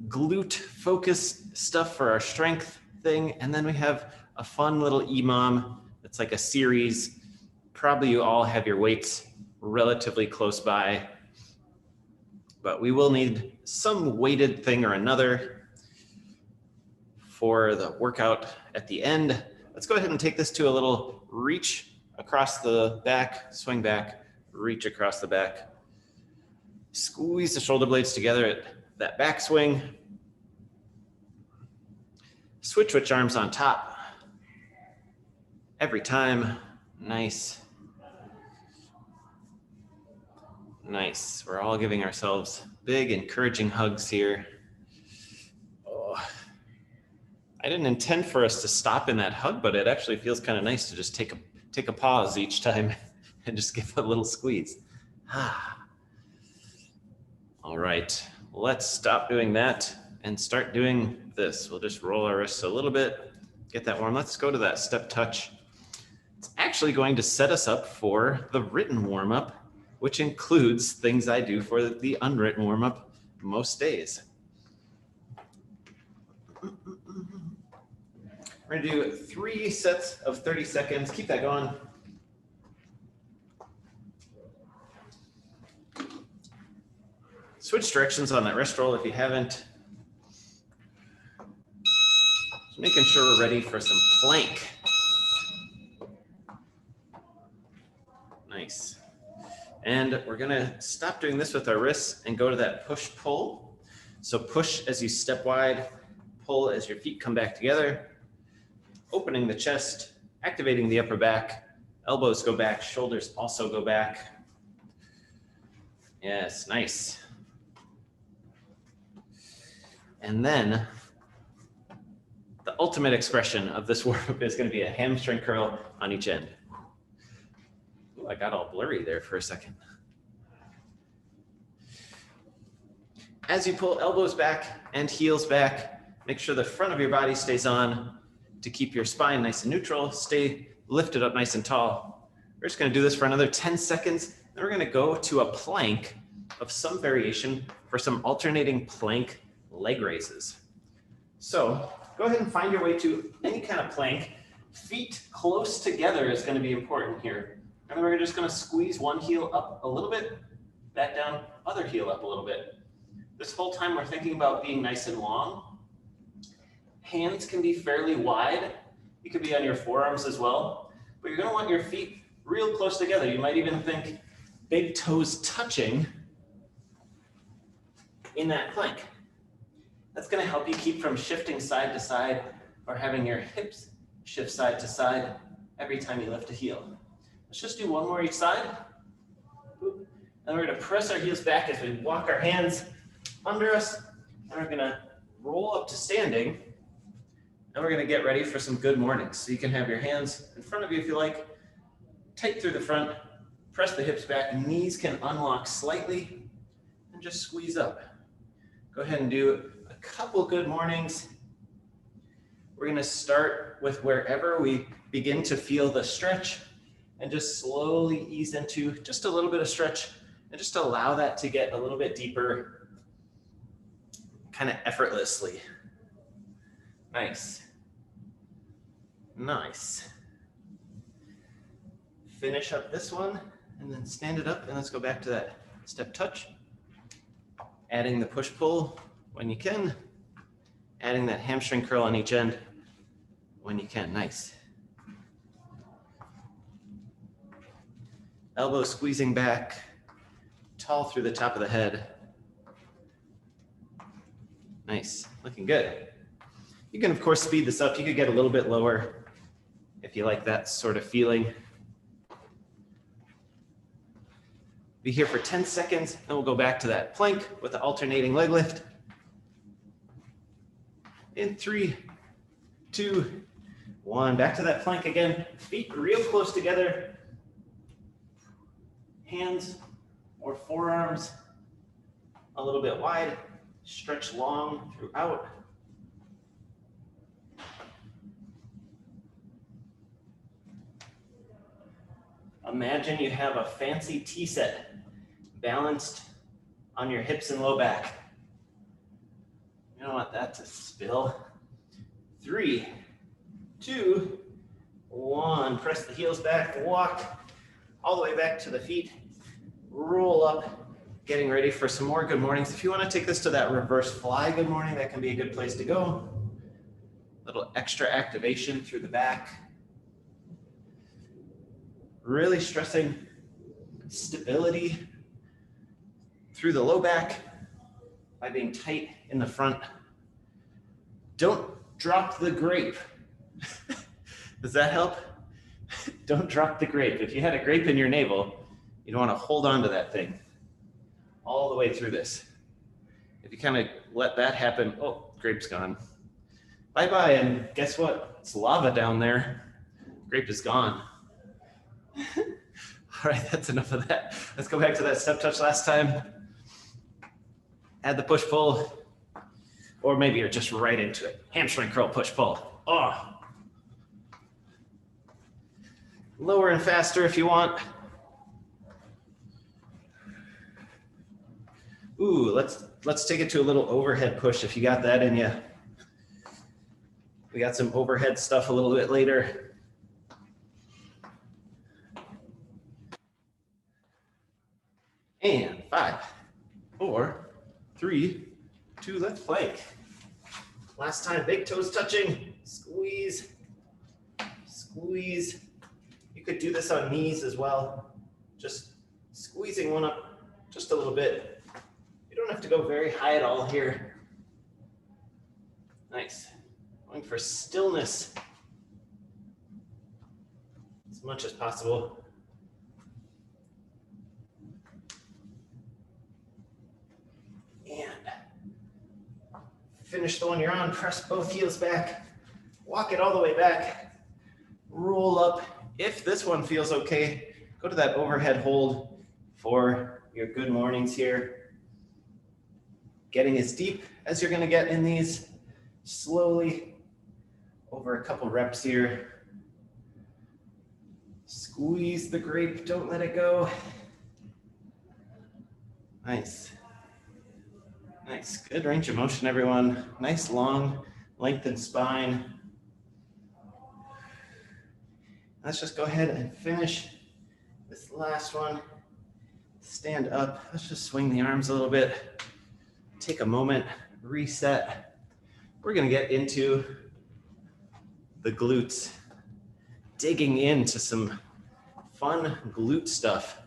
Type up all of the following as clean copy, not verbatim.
glute focused stuff for our strength thing. And then we have a fun little EMOM. It's like a series. Probably you all have your weights relatively close by, but we will need some weighted thing or another for the workout at the end. Let's go ahead and take this to a little reach across the back, swing back, reach across the back. Squeeze the shoulder blades together at that back swing. Switch arms on top. Every time. Nice. Nice. We're all giving ourselves big, encouraging hugs here. Oh. I didn't intend for us to stop in that hug, but it actually feels kind of nice to just take a pause each time and just give a little squeeze. All right, let's stop doing that and start doing this. We'll just roll our wrists a little bit, get that warm. Let's go to that step touch. It's actually going to set us up for the written warm-up, which includes things I do for the unwritten warm-up most days. We're gonna do 3 sets of 30 seconds. Keep that going. Switch directions on that wrist roll if you haven't. Just making sure we're ready for some plank. Nice. And we're gonna stop doing this with our wrists and go to that push-pull. So push as you step wide, pull as your feet come back together, opening the chest, activating the upper back, elbows go back, shoulders also go back. Yes, nice. And then the ultimate expression of this warm-up is going to be a hamstring curl on each end. Ooh, I got all blurry there for a second. As you pull elbows back and heels back, make sure the front of your body stays on to keep your spine nice and neutral. Stay lifted up nice and tall. We're just going to do this for another 10 seconds. Then we're going to go to a plank of some variation for some alternating plank leg raises. So go ahead and find your way to any kind of plank. Feet close together is going to be important here. And then we're just going to squeeze one heel up a little bit, back down, other heel up a little bit. This whole time we're thinking about being nice and long. Hands can be fairly wide. You could be on your forearms as well, but you're going to want your feet real close together. You might even think big toes touching in that plank. That's going to help you keep from shifting side to side or having your hips shift side to side every time you lift a heel. Let's just do one more each side. And we're going to press our heels back as we walk our hands under us. And we're going to roll up to standing. And we're going to get ready for some good mornings. So you can have your hands in front of you if you like. Tight through the front. Press the hips back. Knees can unlock slightly. And just squeeze up. Go ahead and do a couple good mornings. We're going to start with wherever we begin to feel the stretch and just slowly ease into just a little bit of stretch and just allow that to get a little bit deeper, kind of effortlessly. Nice. Nice. Finish up this one and then stand it up and let's go back to that step touch. Adding the push-pull when you can. Adding that hamstring curl on each end when you can. Nice. Elbows squeezing back, tall through the top of the head. Nice, looking good. You can, of course, speed this up. You could get a little bit lower if you like that sort of feeling. Be here for 10 seconds, and we'll go back to that plank with the alternating leg lift. In 3, 2, 1. Back to that plank again. Feet real close together. Hands or forearms a little bit wide. Stretch long throughout. Imagine you have a fancy tea set balanced on your hips and low back. want that to spill. 3, 2, 1. Press the heels back, walk all the way back to the feet, roll up, getting ready for some more good mornings. If you want to take this to that reverse fly good morning, that can be a good place to go. Little extra activation through the back. Really stressing stability through the low back by being tight in the front. Don't drop the grape. Does that help? Don't drop the grape. If you had a grape in your navel, you don't want to hold on to that thing all the way through this. If you kind of let that happen, oh, grape's gone. Bye-bye, and guess what? It's lava down there. Grape is gone. All right, that's enough of that. Let's go back to that step touch last time. Add the push-pull, or maybe you're just right into it. Hamstring curl, push-pull. Oh. Lower and faster if you want. Ooh, let's take it to a little overhead push if you got that in you. We got some overhead stuff a little bit later. And 5, 4, 3, 2, let's plank. Last time, big toes touching, squeeze, squeeze. You could do this on knees as well. Just squeezing one up just a little bit. You don't have to go very high at all here. Nice. Going for stillness as much as possible. And finish the one you're on, press both heels back, walk it all the way back, roll up. If this one feels okay, go to that overhead hold for your good mornings here. Getting as deep as you're gonna get in these, slowly over a couple reps here. Squeeze the grape, don't let it go. Nice. Nice, good range of motion, everyone. Nice long, lengthened spine. Let's just go ahead and finish this last one. Stand up, let's just swing the arms a little bit. Take a moment, reset. We're gonna get into the glutes, digging into some fun glute stuff.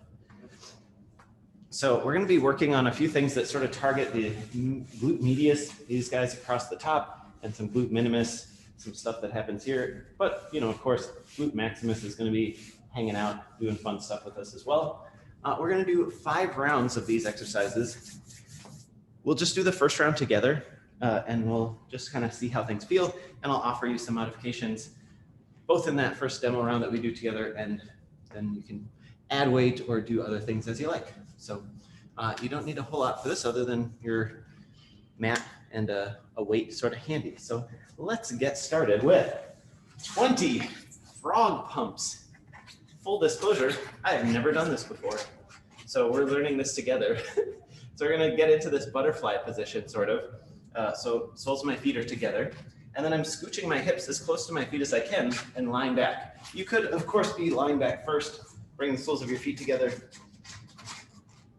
So we're going to be working on a few things that sort of target the glute medius, these guys across the top, and some glute minimus, some stuff that happens here. But, you know, of course, glute maximus is going to be hanging out, doing fun stuff with us as well. We're going to do 5 rounds of these exercises. We'll just do the first round together, and we'll just kind of see how things feel. And I'll offer you some modifications, both in that first demo round that we do together, and then you can add weight or do other things as you like. So you don't need a whole lot for this other than your mat and a weight sort of handy. So let's get started with 20 frog pumps. Full disclosure, I have never done this before. So we're learning this together. So we're gonna get into this butterfly position sort of. So soles of my feet are together. And then I'm scooching my hips as close to my feet as I can and lying back. You could, of course, be lying back first. Bring the soles of your feet together.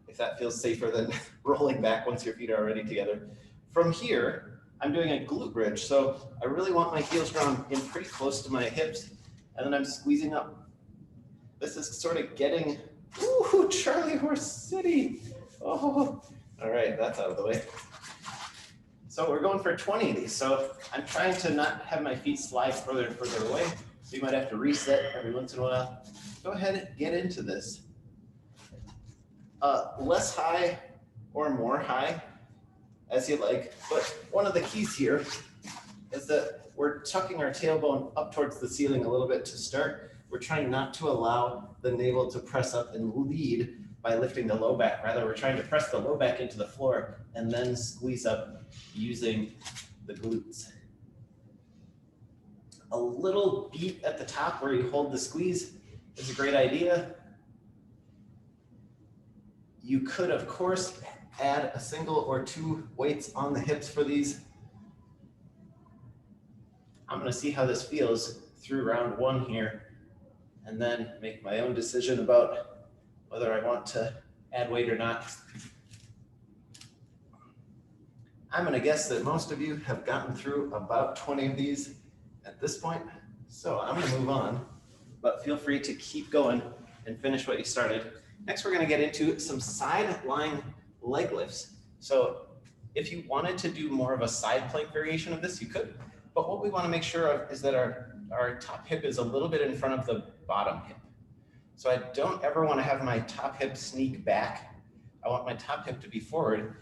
If that feels safer than rolling back once your feet are already together. From here, I'm doing a glute bridge. So I really want my heels drawn in pretty close to my hips, and then I'm squeezing up. This is sort of getting, ooh, Charlie Horse City. Oh, all right, that's out of the way. So we're going for 20 of these. So I'm trying to not have my feet slide further and further away. So you might have to reset every once in a while. Go ahead and get into this. Less high or more high as you like, but one of the keys here is that we're tucking our tailbone up towards the ceiling a little bit to start. We're trying not to allow the navel to press up and lead by lifting the low back. Rather, we're trying to press the low back into the floor and then squeeze up using the glutes. A little beat at the top where you hold the squeeze is a great idea. You could, of course, add a single or 2 weights on the hips for these. I'm gonna see how this feels through round one here, and then make my own decision about whether I want to add weight or not. I'm gonna guess that most of you have gotten through about 20 of these at this point, so I'm gonna move on, but feel free to keep going and finish what you started. Next, we're gonna get into some side lying leg lifts. So if you wanted to do more of a side plank variation of this, you could, but what we wanna make sure of is that our top hip is a little bit in front of the bottom hip. So I don't ever wanna have my top hip sneak back. I want my top hip to be forward.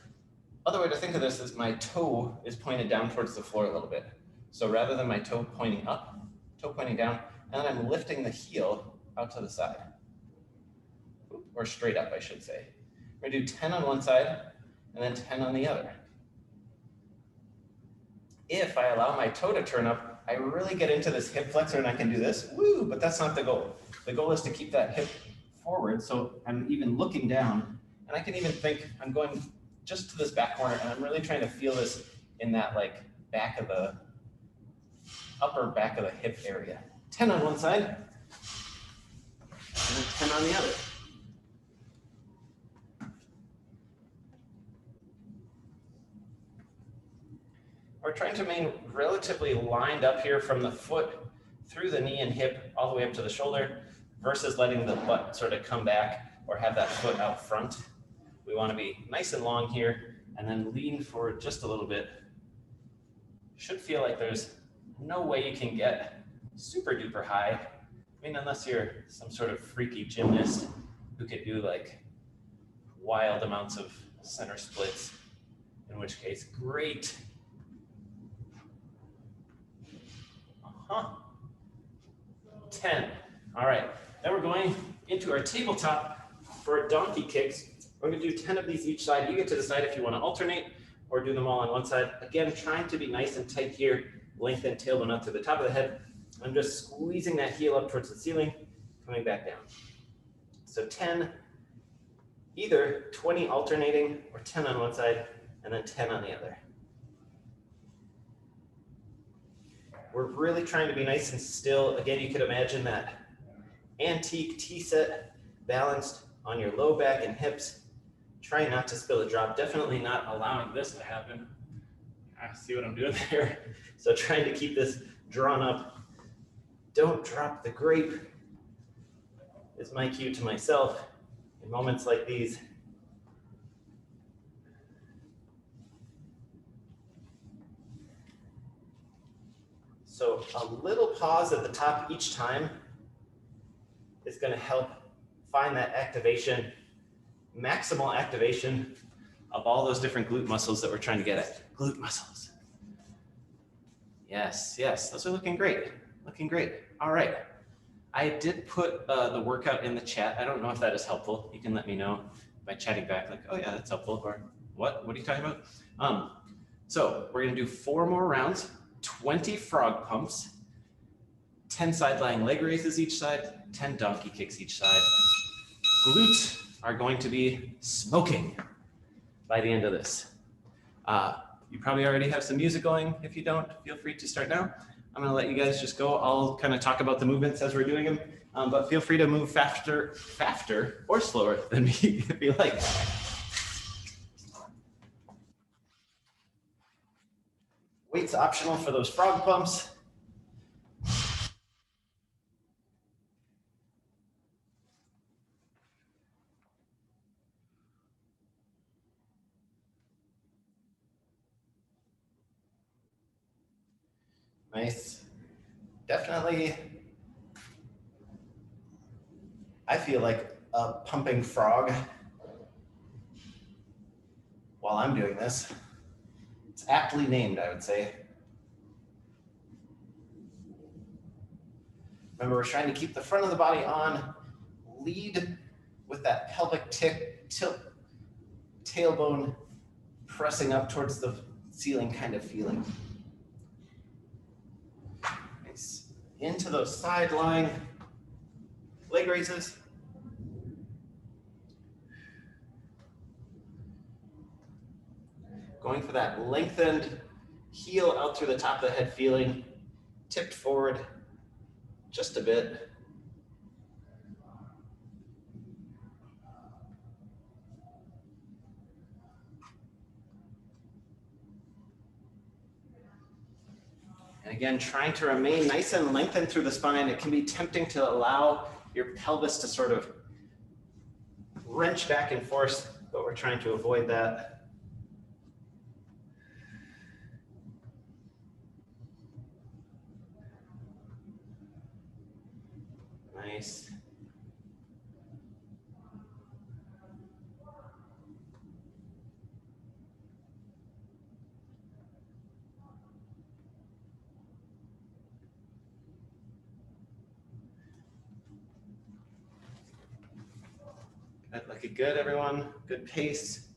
Other way to think of this is my toe is pointed down towards the floor a little bit. So rather than my toe pointing up, toe pointing down, and then I'm lifting the heel out to the side. Or straight up, I should say. We're gonna do 10 on one side and then 10 on the other. If I allow my toe to turn up, I really get into this hip flexor and I can do this, woo, but that's not the goal. The goal is to keep that hip forward so I'm even looking down, and I can even think I'm going just to this back corner, and I'm really trying to feel this in that like back of the, upper back of the hip area. 10 on one side, and then 10 on the other. We're trying to remain relatively lined up here from the foot through the knee and hip all the way up to the shoulder versus letting the butt sort of come back or have that foot out front. We want to be nice and long here and then lean forward just a little bit. Should feel like there's no way you can get super duper high. I mean, unless you're some sort of freaky gymnast who could do like wild amounts of center splits, in which case, great. 10. All right, then we're going into our tabletop for donkey kicks. We're going to do 10 of these each side. You get to decide if you want to alternate or do them all on one side. Again, trying to be nice and tight here. Lengthen tailbone up to the top of the head. I'm just squeezing that heel up towards the ceiling, coming back down. So 10, either 20 alternating or 10 on one side and then 10 on the other. We're really trying to be nice and still. Again, you could imagine that antique T-set balanced on your low back and hips. Try not to spill a drop. Definitely not allowing this to happen. I see what I'm doing there. So trying to keep this drawn up. Don't drop the grape is my cue to myself in moments like these. So a little pause at the top each time is going to help find that activation, maximal activation of all those different glute muscles that we're trying to get at. Glute muscles. Yes, yes, those are looking great. Looking great. All right. I did put the workout in the chat. I don't know if that is helpful. You can let me know by chatting back like, oh yeah, that's helpful, or what are you talking about? So we're going to do 4 more rounds. 20 frog pumps, 10 side lying leg raises each side, 10 donkey kicks each side. Glutes are going to be smoking by the end of this. You probably already have some music going. If you don't, feel free to start now. I'm gonna let you guys just go. I'll kind of talk about the movements as we're doing them, but feel free to move faster or slower than me if you like. Weights optional for those frog pumps. Nice. Definitely, I feel like a pumping frog while I'm doing this. It's aptly named, I would say. Remember, we're trying to keep the front of the body on, lead with that pelvic tilt, tailbone pressing up towards the ceiling kind of feeling. Nice. Into those side lying leg raises. Going for that lengthened heel out through the top of the head feeling. tipped forward just a bit. And again, trying to remain nice and lengthened through the spine. It can be tempting to allow your pelvis to sort of wrench back and forth, but we're trying to avoid that. Nice. Looking good, everyone. Good pace.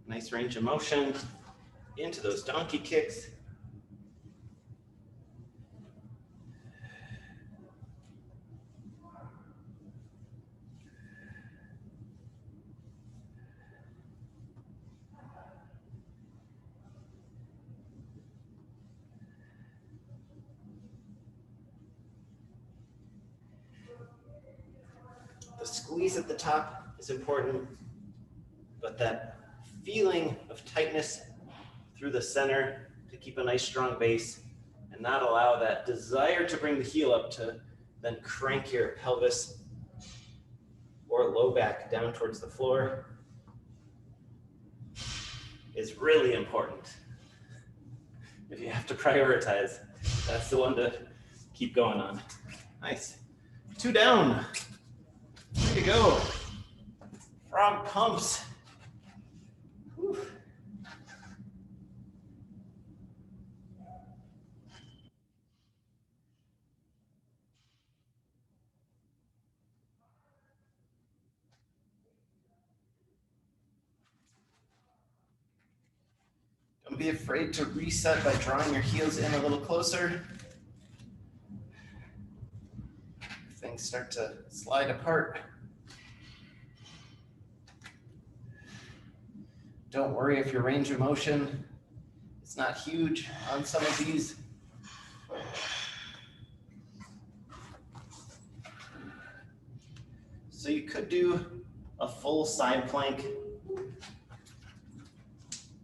Nice range of motion into those donkey kicks. The squeeze at the top is important, but that feeling of tightness through the center to keep a nice strong base and not allow that desire to bring the heel up to then crank your pelvis or low back down towards the floor is really important. If you have to prioritize, that's the one to keep going on. Nice. 2 down. There you go. Frog pumps. Whew. Don't be afraid to reset by drawing your heels in a little closer. Things start to slide apart. Don't worry if your range of motion is not huge on some of these. So you could do a full side plank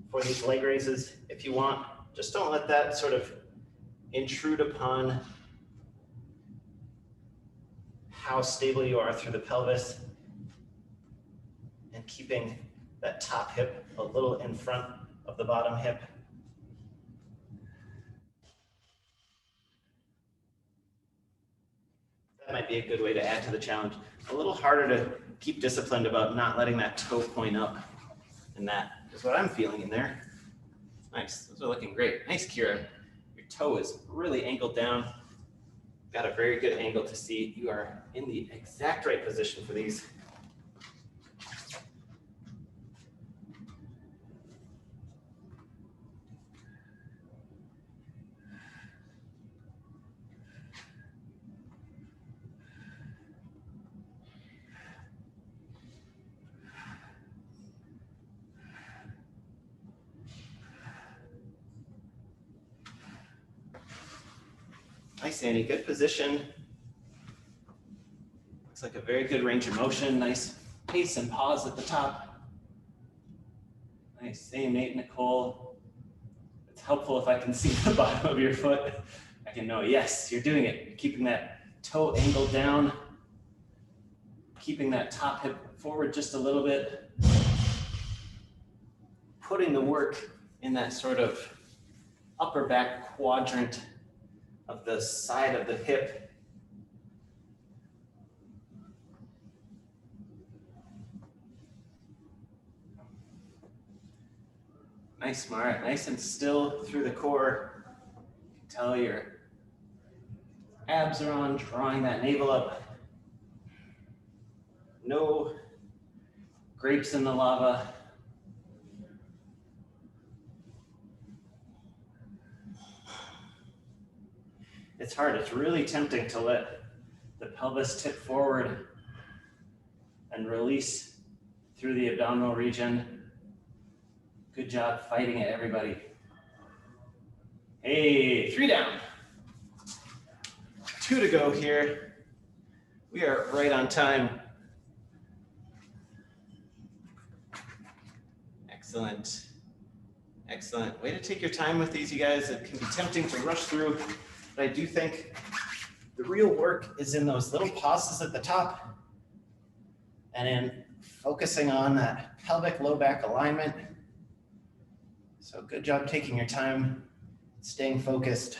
for these leg raises if you want. Just don't let that sort of intrude upon how stable you are through the pelvis and keeping that top hip a little in front of the bottom hip. That might be a good way to add to the challenge. A little harder to keep disciplined about not letting that toe point up. And that is what I'm feeling in there. Nice, those are looking great. Nice, Kira. Your toe is really angled down. Got a very good angle to see you are in the exact right position for these. Nice, Annie, good position. Looks like a very good range of motion. Nice pace and pause at the top. Nice, same Nate, Nicole. It's helpful if I can see the bottom of your foot. I can know, yes, you're doing it. You're keeping that toe angled down, keeping that top hip forward just a little bit, putting the work in that sort of upper back quadrant of the side of the hip. Nice, Mara, nice and still through the core. You can tell your abs are on, drawing that navel up. No grapes in the lava. It's hard, it's really tempting to let the pelvis tip forward and release through the abdominal region. Good job fighting it, everybody. Hey, 3 down. 2 to go here. We are right on time. Excellent. Excellent. Way to take your time with these, you guys. It can be tempting to rush through, but I do think the real work is in those little pauses at the top and in focusing on that pelvic low back alignment. So good job taking your time, staying focused.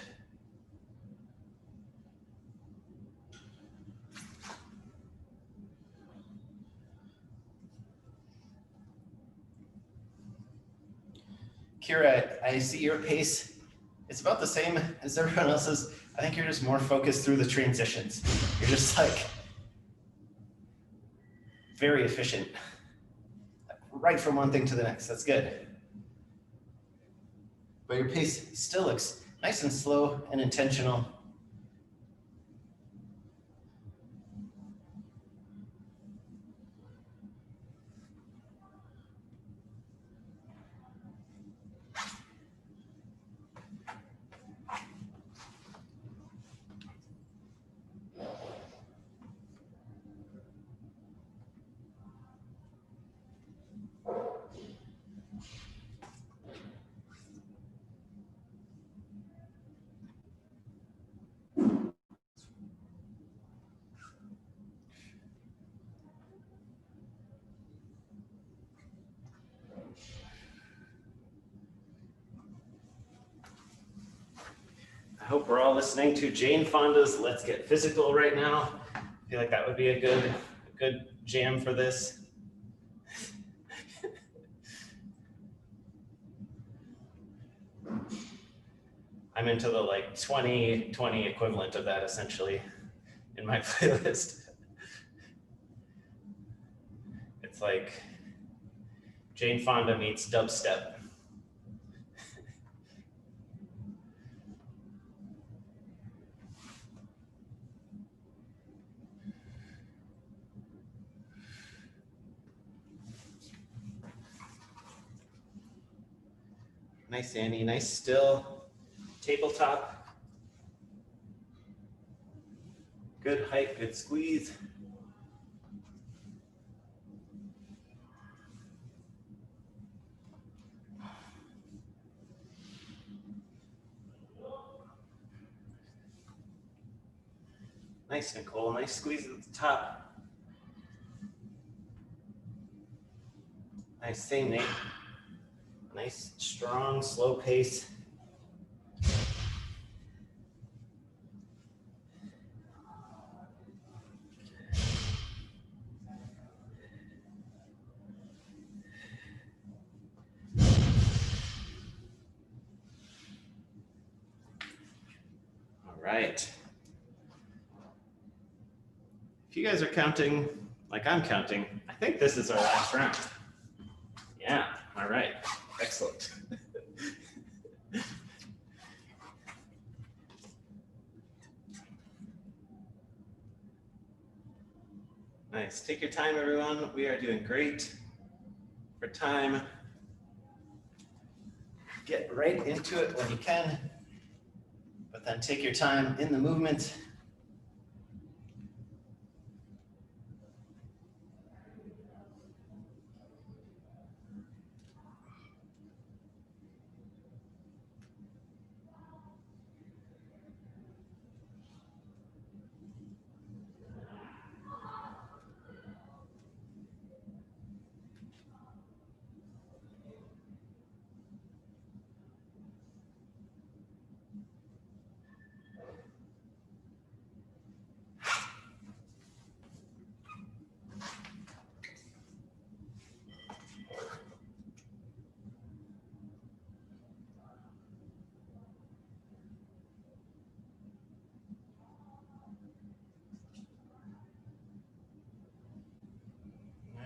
Kira, I see your pace. It's about the same as everyone else's. I think you're just more focused through the transitions. You're just like very efficient, right from one thing to the next. That's good. But your pace still looks nice and slow and intentional. I hope we're all listening to Jane Fonda's Let's Get Physical right now. I feel like that would be a good jam for this. I'm into the like 2020 equivalent of that essentially in my playlist. It's like Jane Fonda meets dubstep. Nice, Annie, nice still. Tabletop. Good height, good squeeze. Nice, Nicole, nice squeeze at the top. Nice, same Nate. Nice, strong, slow pace. All right. If you guys are counting like I'm counting, I think this is our last round. Yeah, all right, excellent. Nice, take your time everyone. We are doing great for time. Get right into it when you can, but then take your time in the movement.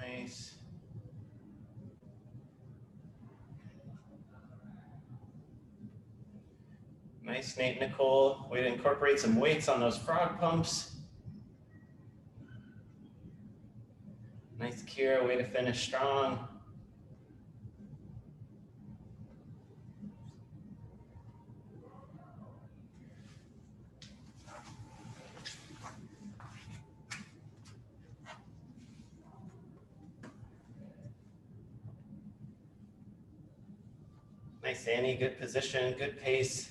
Nice. Nice, Nate, Nicole. Way to incorporate some weights on those frog pumps. Nice, Kira. Way to finish strong. Nice, Annie, good position, good pace.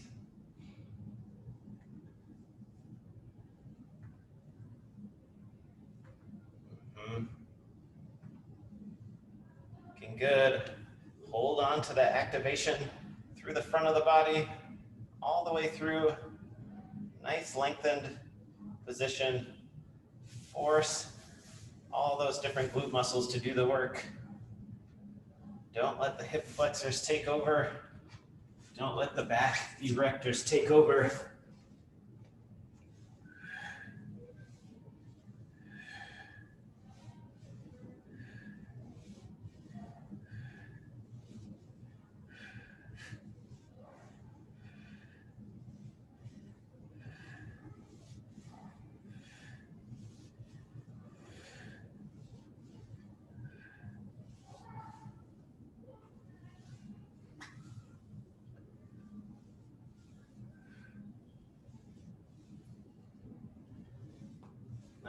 Looking good. Hold on to that activation through the front of the body, all the way through. Nice lengthened position. Force all those different glute muscles to do the work. Don't let the hip flexors take over. Don't let the back erectors take over.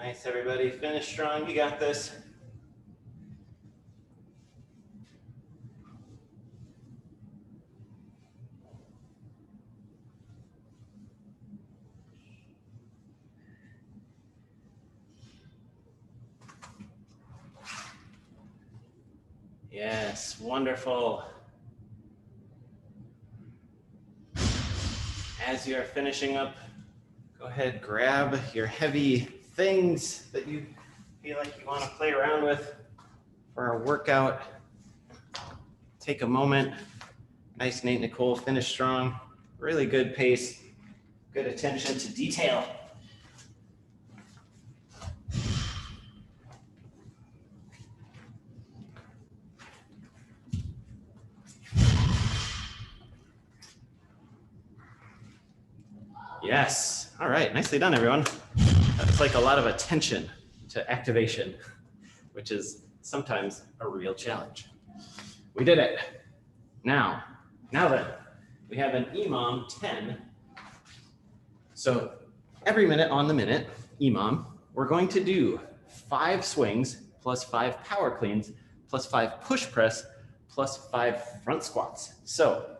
Nice, everybody. Finish strong. You got this. Yes, wonderful. As you are finishing up, go ahead, grab your heavy things that you feel like you want to play around with for our workout. Take a moment. Nice, Nate, Nicole, finish strong. Really good pace, good attention to detail. Yes, all right, nicely done, everyone. That's like a lot of attention to activation, which is sometimes a real challenge. We did it. Now then, we have an EMOM 10. So every minute on the minute, EMOM, we're going to do 5 swings plus 5 power cleans plus 5 push press plus 5 front squats. So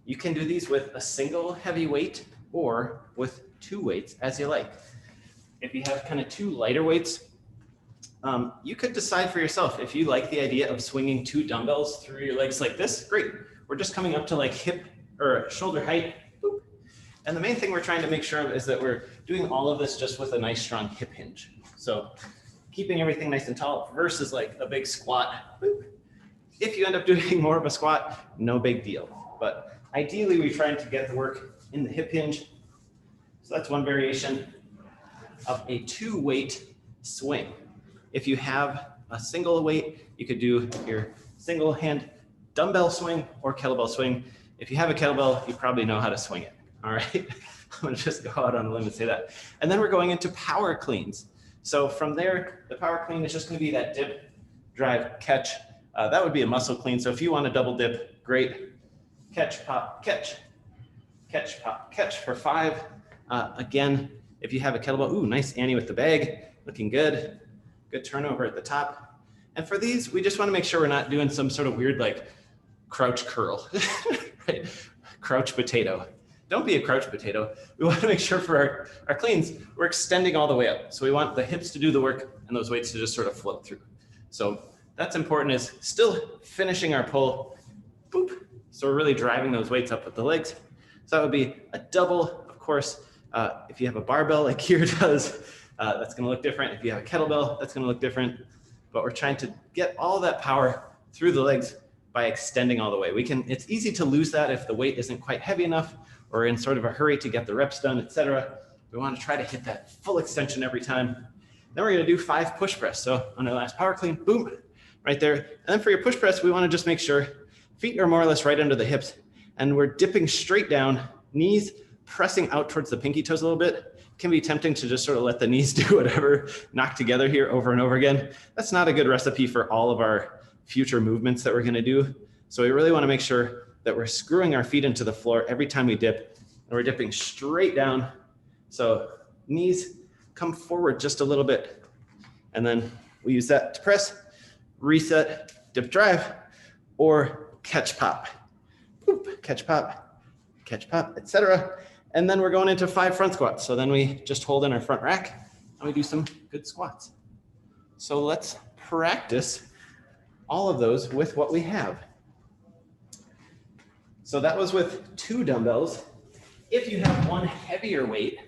you can do these with a single heavy weight or with 2 weights as you like. If you have kind of 2 lighter weights, you could decide for yourself. If you like the idea of swinging 2 dumbbells through your legs like this, great. We're just coming up to like hip or shoulder height. Boop. And the main thing we're trying to make sure of is that we're doing all of this just with a nice strong hip hinge. So keeping everything nice and tall versus like a big squat. Boop. If you end up doing more of a squat, no big deal. But ideally, we're trying to get the work in the hip hinge. So that's one variation of a 2-weight swing. If you have a single weight, you could do your single hand dumbbell swing or kettlebell swing. If you have a kettlebell, you probably know how to swing it. All right, I'm gonna just go out on a limb and say that. And then we're going into power cleans. So from there, the power clean is just gonna be that dip, drive, catch. That would be a muscle clean. So if you want to double dip, great. Catch, pop, catch. Catch, pop, catch for 5. Again, if you have a kettlebell, ooh, nice Annie with the bag, looking good. Good turnover at the top. And for these, we just want to make sure we're not doing some sort of weird like crouch curl, right? Crouch potato. Don't be a crouch potato. We want to make sure for our cleans, we're extending all the way up. So we want the hips to do the work and those weights to just sort of float through. So that's important, is still finishing our pull. Boop. So we're really driving those weights up with the legs. So that would be a double, of course. If you have a barbell like here does, that's going to look different. If you have a kettlebell, that's going to look different. But we're trying to get all that power through the legs by extending all the way. It's easy to lose that if the weight isn't quite heavy enough or in sort of a hurry to get the reps done, etc. We want to try to hit that full extension every time. Then we're going to do 5 push press. So on our last power clean, boom, right there. And then for your push press, we want to just make sure feet are more or less right under the hips, and we're dipping straight down, knees pressing out towards the pinky toes a little bit. It can be tempting to just sort of let the knees do whatever, knock together here over and over again. That's not a good recipe for all of our future movements that we're going to do. So we really want to make sure that we're screwing our feet into the floor every time we dip, and we're dipping straight down. So knees come forward just a little bit, and then we use that to press, reset, dip, drive, or catch, pop. whoop, catch, pop, etc. And then we're going into 5 front squats. So then we just hold in our front rack and we do some good squats. So let's practice all of those with what we have. So that was with 2 dumbbells. If you have one heavier weight,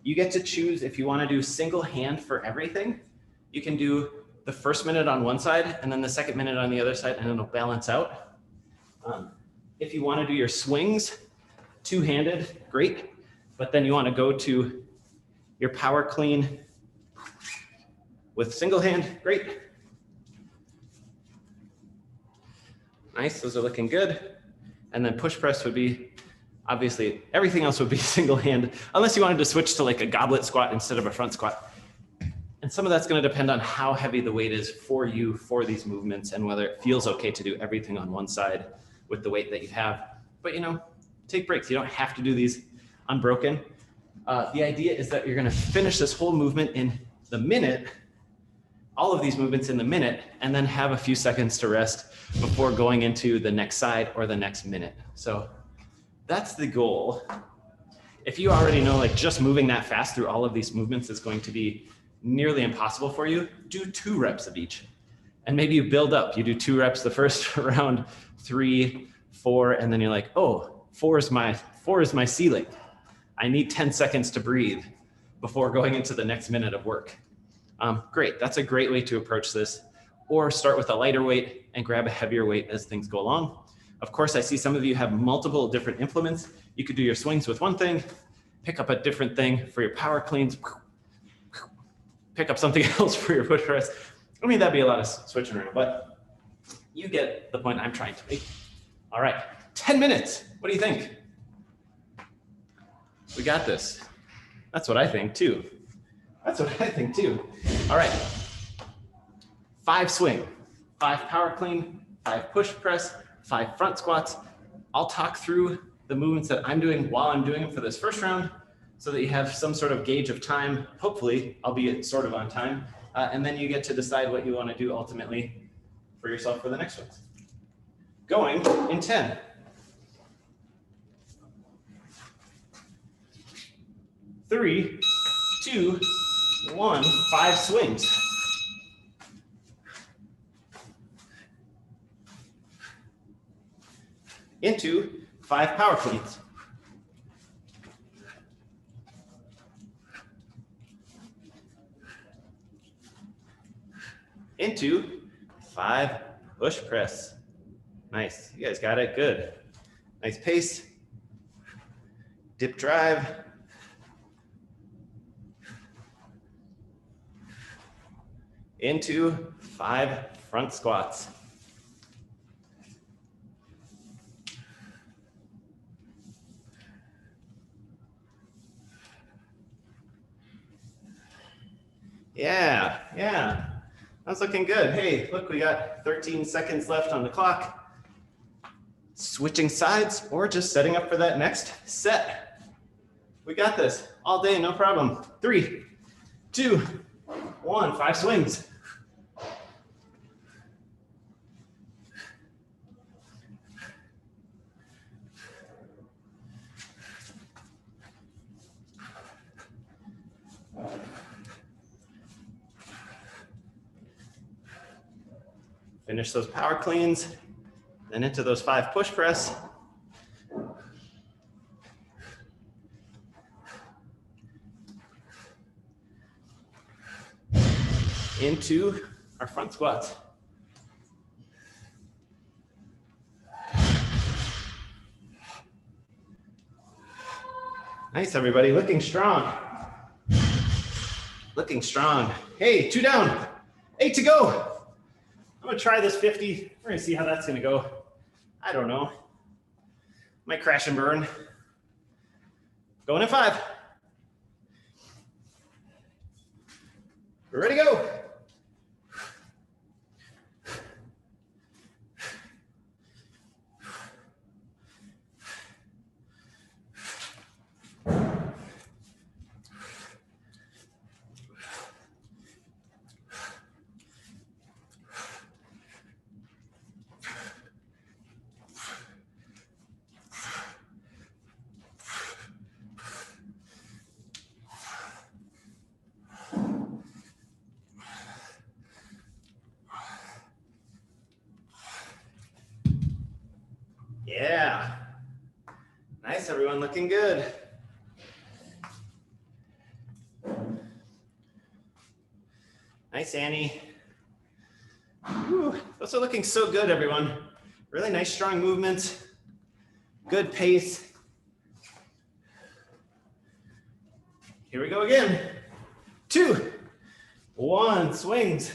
you get to choose if you want to do single hand for everything. You can do the first minute on one side and then the second minute on the other side, and it'll balance out. If you want to do your swings two-handed, great. But then you want to go to your power clean with single hand, great. Nice, those are looking good. And then push press would be, obviously, everything else would be single hand, unless you wanted to switch to like a goblet squat instead of a front squat. And some of that's going to depend on how heavy the weight is for you for these movements and whether it feels okay to do everything on one side with the weight that you have. But you know, take breaks. You don't have to do these unbroken. The idea is that you're going to finish this whole movement in the minute, all of these movements in the minute, and then have a few seconds to rest before going into the next side or the next minute. So that's the goal. If you already know like just moving that fast through all of these movements is going to be nearly impossible for you, do 2 reps of each. And maybe you build up. You do 2 reps the first round, 3, 4, and then you're like, oh, 4 is my ceiling. I need 10 seconds to breathe before going into the next minute of work. Great, that's a great way to approach this. Or start with a lighter weight and grab a heavier weight as things go along. Of course, I see some of you have multiple different implements. You could do your swings with one thing, pick up a different thing for your power cleans, pick up something else for your push press. I mean, that'd be a lot of switching around, but you get the point I'm trying to make. All right, 10 minutes. What do you think? We got this. That's what I think too. That's what I think too. All right. 5 swing, 5 power clean, 5 push press, 5 front squats. I'll talk through the movements that I'm doing while I'm doing them for this first round so that you have some sort of gauge of time. Hopefully, I'll be sort of on time. And then you get to decide what you want to do ultimately for yourself for the next ones. Going in 10. 3, 2, 1, 5 swings. Into 5 power cleans. Into 5 push press. Nice, you guys got it, good. Nice pace. Dip drive. Into 5 front squats. Yeah, that's looking good. Hey, look, we got 13 seconds left on the clock. Switching sides or just setting up for that next set. We got this all day, no problem. 3, 2, 1, 5 swings. Finish those power cleans, then into those 5 push press. Into our front squats. Nice, everybody, looking strong. Looking strong. Hey, 2 down, 8 to go. I'm gonna try this 50. We're gonna see how that's gonna go. I don't know. Might crash and burn. Going in 5. We're ready to go. Nice, everyone, looking good. Nice, Annie. Whew. Those are looking so good, everyone. Really nice, strong movement. Good pace. Here we go again. 2, 1, swings.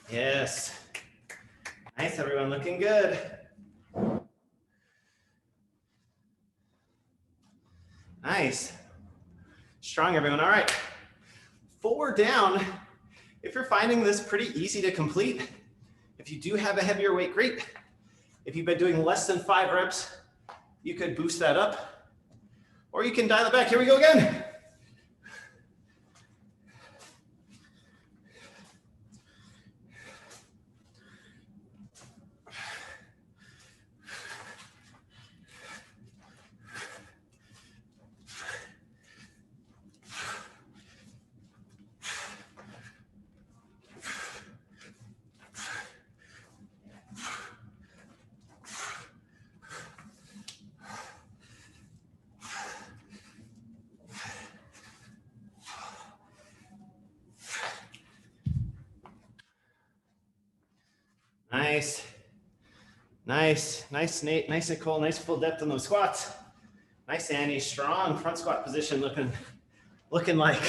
Yes. Nice, everyone, looking good. Nice. Strong, everyone. All right. 4 down. If you're finding this pretty easy to complete, if you do have a heavier weight, great. If you've been doing less than 5 reps, you could boost that up, or you can dial it back. Here we go again. Nice. Nice, nice, Nate, nice, Nicole, nice full depth on those squats. Nice, Annie, strong front squat position, looking like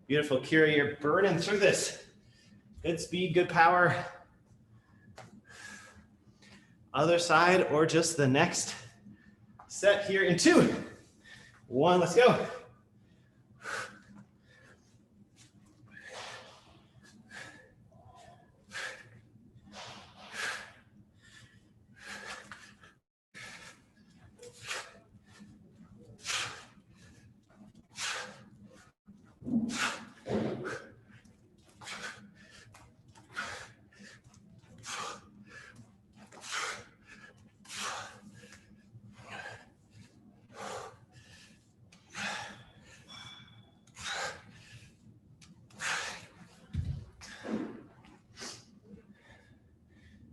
beautiful. Kira, you're burning through this. Good speed, good power. Other side, or just the next set here in 2, 1, let's go.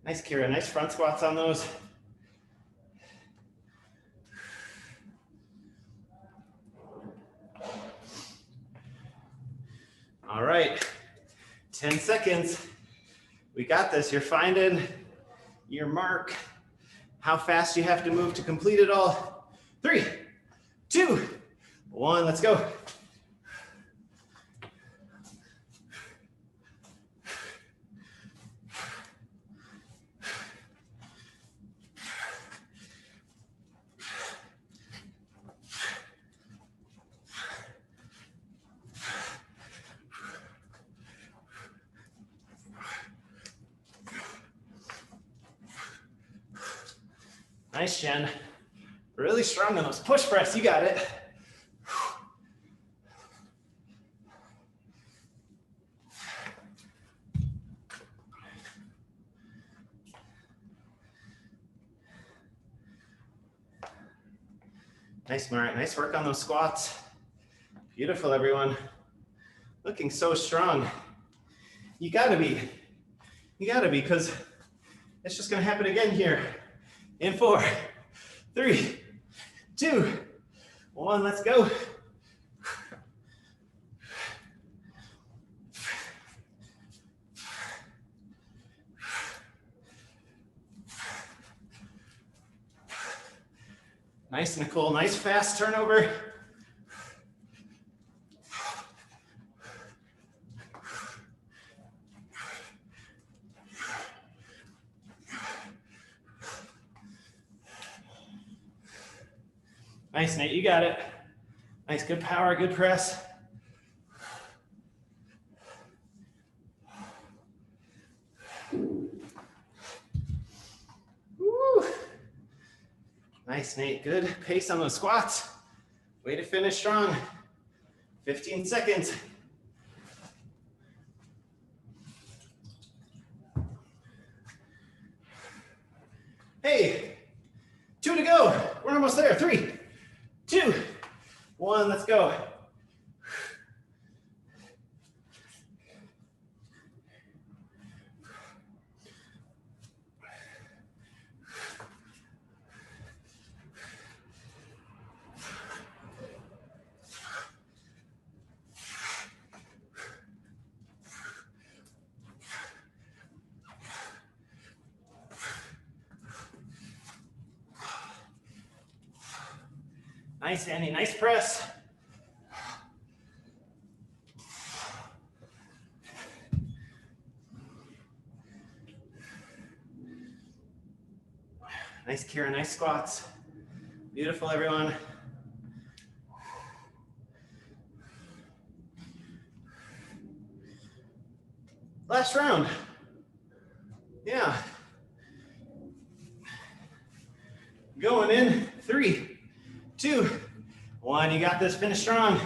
Nice, Kira, nice front squats on those. All right, 10 seconds. We got this. You're finding your mark, how fast you have to move to complete it all. 3, 2, 1, let's go. Nice, Jen. Really strong on those push press. You got it. Nice, Marat. Nice work on those squats. Beautiful, everyone. Looking so strong. You gotta be, because it's just gonna happen again here. In 4, 3, 2, 1, let's go. Nice, Nicole, nice fast turnover. Nice, Nate, you got it. Nice, good power, good press. Nice, Nate. Good pace on those squats. Way to finish strong. 15 seconds. Hey, 2 to go. We're almost there. 3, 2, 1, let's go. Nice, Andy, nice press. Nice, Kira, nice squats. Beautiful, everyone. Last round. Yeah. Going in, 3, 2, 1. You got this, finish strong.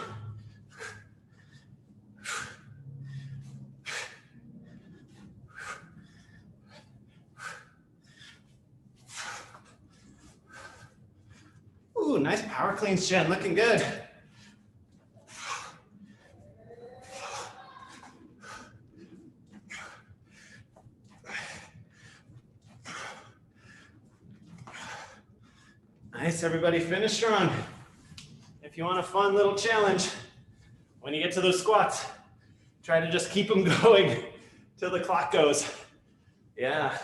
Ooh, nice power cleans, Jen, looking good. Nice, everybody, finish strong. If you want a fun little challenge, when you get to those squats, try to just keep them going till the clock goes. Yeah.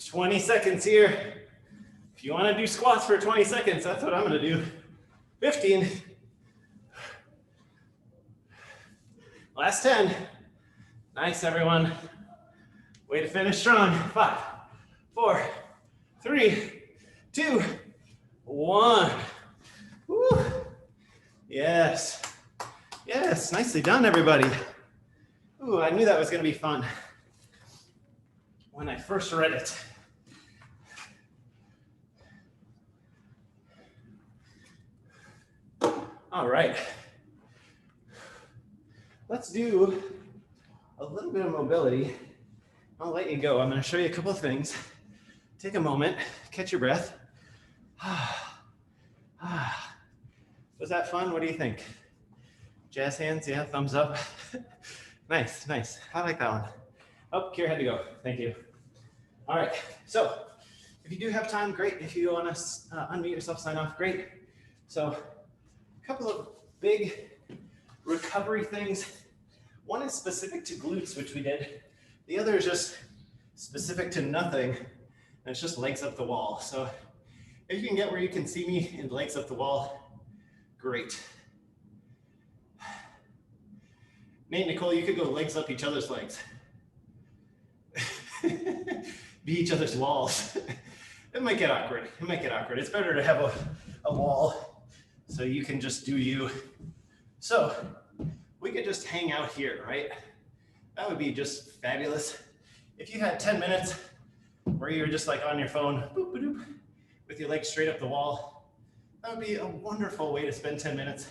20 seconds here. If you want to do squats for 20 seconds, that's what I'm going to do. 15. Last 10. Nice, everyone. Way to finish strong. 5, 4, 3, 2, 1. Woo. Yes. Yes, nicely done, everybody. Ooh, I knew that was going to be fun when I first read it. All right. Let's do a little bit of mobility. I'll let you go. I'm going to show you a couple of things. Take a moment, catch your breath. Was that fun? What do you think? Jazz hands, yeah, thumbs up. Nice, nice. I like that one. Oh, Kira had to go. Thank you. All right, so if you do have time, great. If you want to unmute yourself, sign off, great. So a couple of big recovery things. One is specific to glutes, which we did. The other is just specific to nothing, and it's just legs up the wall. So if you can get where you can see me in legs up the wall, great. Nate, Nicole, you could go legs up each other's legs. Be each other's walls. It might get awkward. It might get awkward. It's better to have a wall so you can just do you. So we could just hang out here, right? That would be just fabulous. If you had 10 minutes where you were just like on your phone, boop, boop, boop, with your legs straight up the wall, that would be a wonderful way to spend 10 minutes.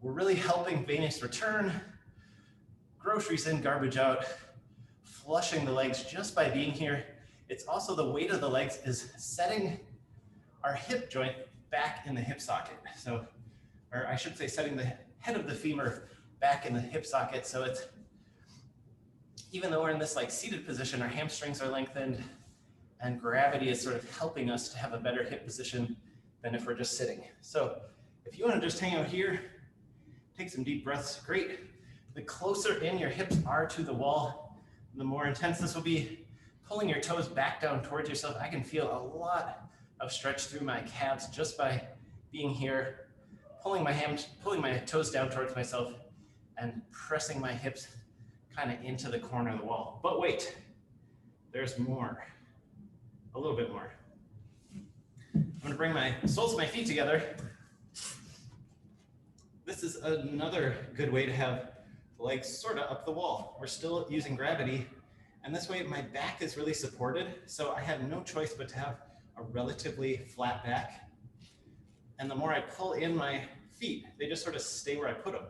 We're really helping venous return, groceries in, garbage out, flushing the legs just by being here. It's also the weight of the legs is setting our hip joint back in the hip socket. So, or I should say setting the head of the femur back in the hip socket. So it's, even though we're in this like seated position, our hamstrings are lengthened and gravity is sort of helping us to have a better hip position than if we're just sitting. So if you want to just hang out here, take some deep breaths, great. The closer in your hips are to the wall, the more intense this will be. Pulling your toes back down towards yourself. I can feel a lot of stretch through my calves just by being here, pulling my toes down towards myself and pressing my hips kind of into the corner of the wall. But wait, there's more, a little bit more. I'm gonna bring my soles of my feet together. This is another good way to have the legs sort of up the wall. We're still using gravity And this way my back is really supported. So I have no choice but to have a relatively flat back. And the more I pull in my feet, they just sort of stay where I put them.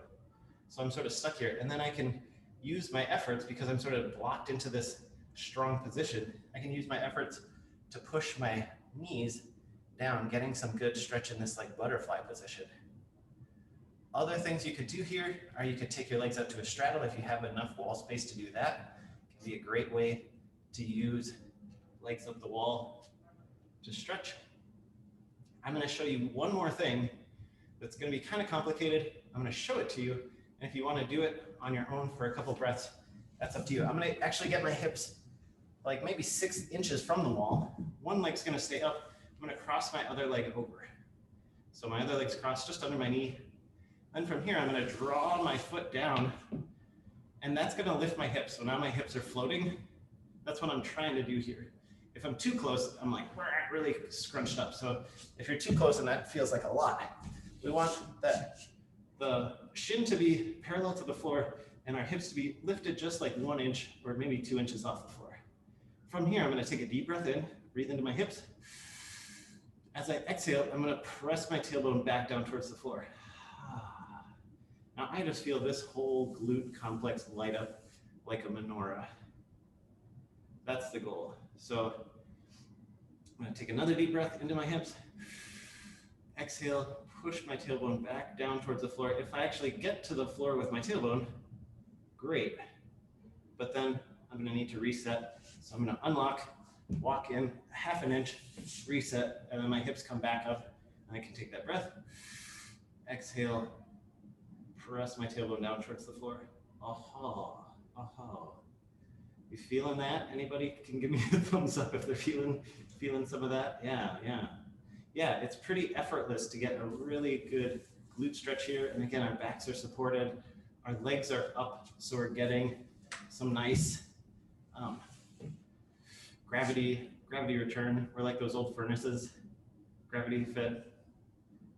So I'm sort of stuck here. And then I can use my efforts, because I'm sort of blocked into this strong position, I can use my efforts to push my knees down, getting some good stretch in this like butterfly position. Other things you could do here are you could take your legs up to a straddle if you have enough wall space to do that. It can be a great way to use legs up the wall to stretch. I'm going to show you one more thing that's going to be kind of complicated. I'm going to show it to you, and if you want to do it on your own for a couple breaths, that's up to you. I'm going to actually get my hips like maybe 6 inches from the wall. One leg's going to stay up. I'm going to cross my other leg over. So my other leg's crossed just under my knee. Then from here, I'm going to draw my foot down, and that's going to lift my hips. So now my hips are floating. That's what I'm trying to do here. If I'm too close, I'm like really scrunched up. So if you're too close and that feels like a lot, we want the shin to be parallel to the floor and our hips to be lifted just like 1 inch or maybe 2 inches off the floor. From here, I'm going to take a deep breath in, breathe into my hips. As I exhale, I'm going to press my tailbone back down towards the floor. Now I just feel this whole glute complex light up like a menorah. That's the goal. So I'm going to take another deep breath into my hips. Exhale, push my tailbone back down towards the floor. If I actually get to the floor with my tailbone, great. But then I'm going to need to reset. So I'm going to unlock, walk in 1/2 inch, reset, and then my hips come back up, and I can take that breath. Exhale, press my tailbone down towards the floor. Aha, aha. You feeling that? Anybody can give me a thumbs up if they're feeling some of that? Yeah, yeah. Yeah, it's pretty effortless to get a really good glute stretch here. And again, our backs are supported, our legs are up, so we're getting some nice gravity return. We're like those old furnaces, gravity fed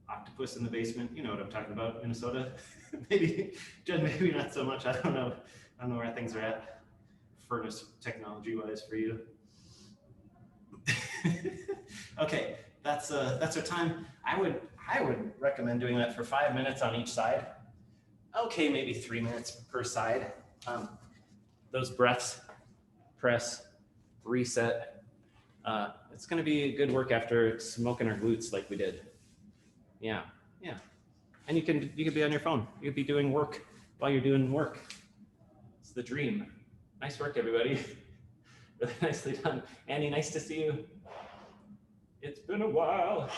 octopus in the basement. You know what I'm talking about, Minnesota. Maybe, Jen, maybe not so much. I don't know where things are at furnace technology wise for you. Okay, that's our time. I would recommend doing that for 5 minutes on each side. Okay, maybe 3 minutes per side. Those breaths, press, reset. It's going to be a good work after smoking our glutes like we did. Yeah, yeah. And you can be on your phone. You could be doing work while you're doing work. It's the dream. Nice work, everybody. Really nicely done. Annie, nice to see you. It's been a while.